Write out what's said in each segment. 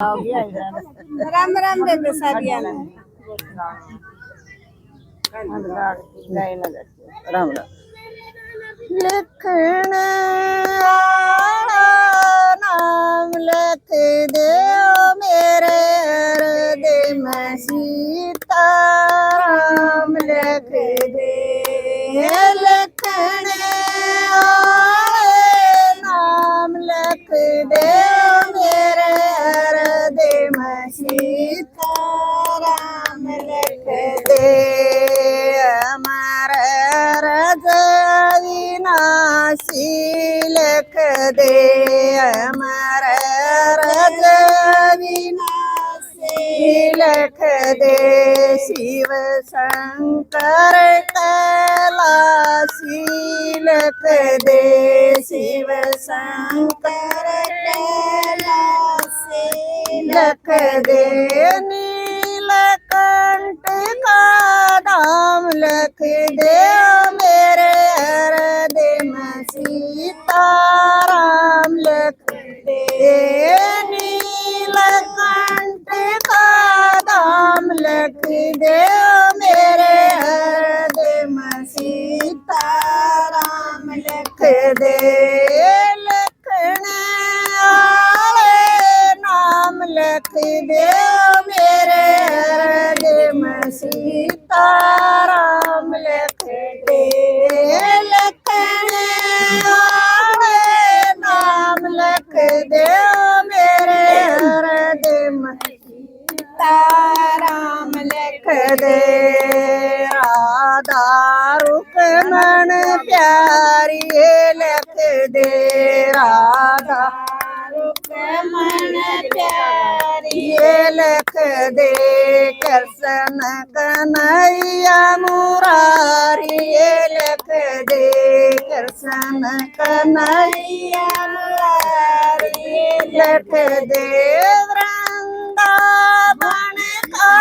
राम राम बेबे सारिया राम राम लिखण नाम लिख दे मेरे हृदय में सीता राम लिख दे लिखण नाम लिख दे मेरे हृदय में सीता राम लिख दे हमारे विनाशी लिख दे हमारे विनाशी लिख दे शिव शंकर कैलाशी लिख दे शिव शंकर कैलाशी लिख दे नीलकंठ का नाम लिख दे मेरे हृदय में सीता राम लिख दे नीलकंठ का नाम लिख दे मेरे हृदय में सीता राम लिख दे लिखण नाम लिख दे मेरे हृदय में सीता राम लिख दे लिखण नाम लिख दे मेरे हृदय में सीता राम लिख दे राधा रुक्मण प्यारी लिख दे राधा रुक्मण प्यारी लिख दे कृष्ण कन्हैया मुरारी लिख दे कृष्ण कन्हैया मुरारी लिख दे वृंदावन का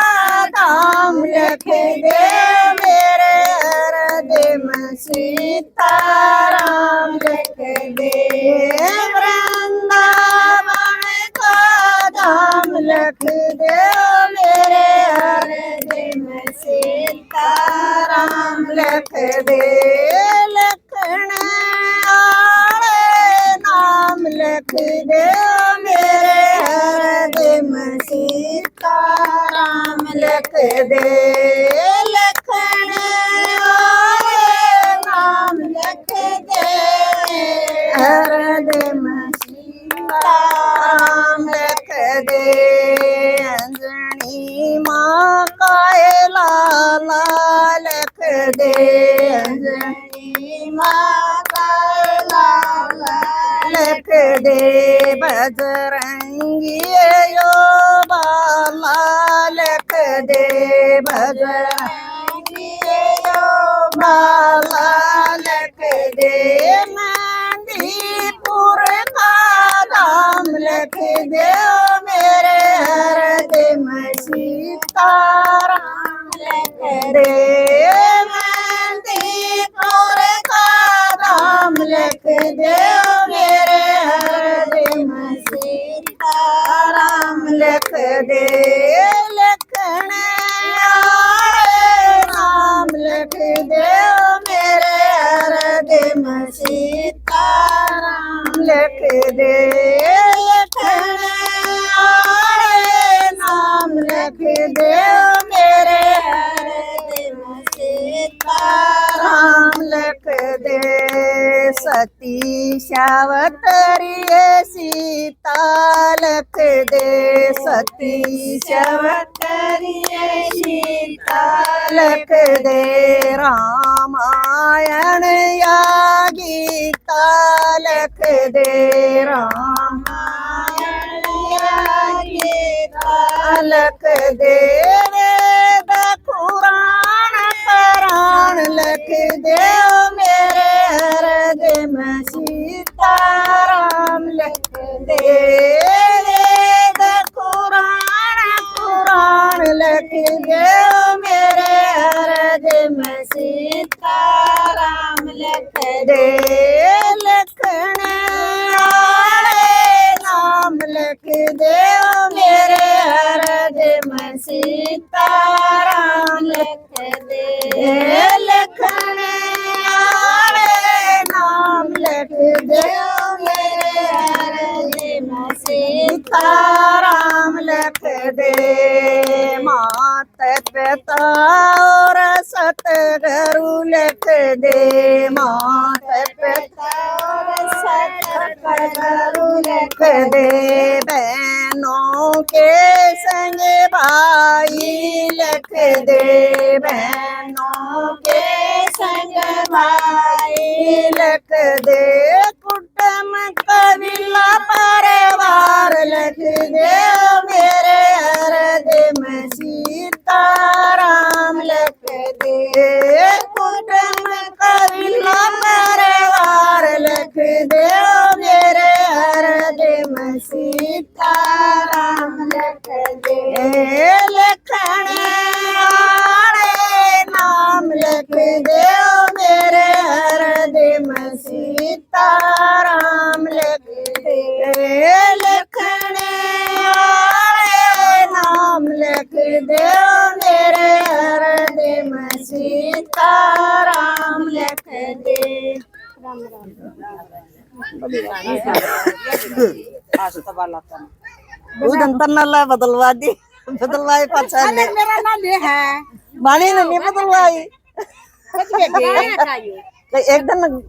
धाम लिख दे मेरे हृदय में सीता राम लिख दे वृंदावन का धाम लिख दे मेरे हृदय में सीता राम लिख दे लिखण नाम लिख दे मेरे हृदय में सीता राम लिख दे लिखण नाम लिख दे हृदय में सीता राम लिख दे अंजनी माँ का लाला लिख दे अंजनी माँ का लाला लिख दे बजरंगी यो बाला लिख दे बजरंगी यो बाला लिख दे मेहंदीपुर का नाम लिख दे मेरे हृदय में सीता राम लिख दे मेहंदीपुर का नाम लिख दे मेरे हृदय में सीता राम लिख दे लिखण नाम लिख दे मेरे हृदय में सीता राम लिख दे लिखण नाम लिख दे मेरे हृदय में सीता राम लिख दे सती सावतरी सीता लिख दे सती सावतरी सीता लिख दे रामायण या गीता लिख दे रामायण या गीता लिख दे वेद पुराण पुराण लिख दे मेरे हृदय में सीता राम लिख दे वेद पुराण पुराण लिख दे मेरे हृदय में सीता राम लिख दे लिखण नाम लिख दे सीताराम लिख दे लिखने आले नाम लिख दे मेरे हृदय में सीताराम लिख दे मात पिता और सतगुरु लिख दे मात पिता और सतगुरु लिख दे बहनों के संग भाई लिख दे बहनों के संग भाई लिख दे कुटुंब कबीला परिवार लिख दे मेरे हृदय में सीताराम लिख दे कुटुंब कबीला परिवार लिख दे मेरे हृदय में सीताराम लिख दे लिखने आले नाम लिख दे मेरे हृदय में सीताराम लिख दे लिखने आले नाम लिख दे मेरे हृदय में सीताराम लिख दे राम राम बदलवा दी बदलवाई पाछा मेरा नाम है बाणी ने नहीं बदलवाई एक दिन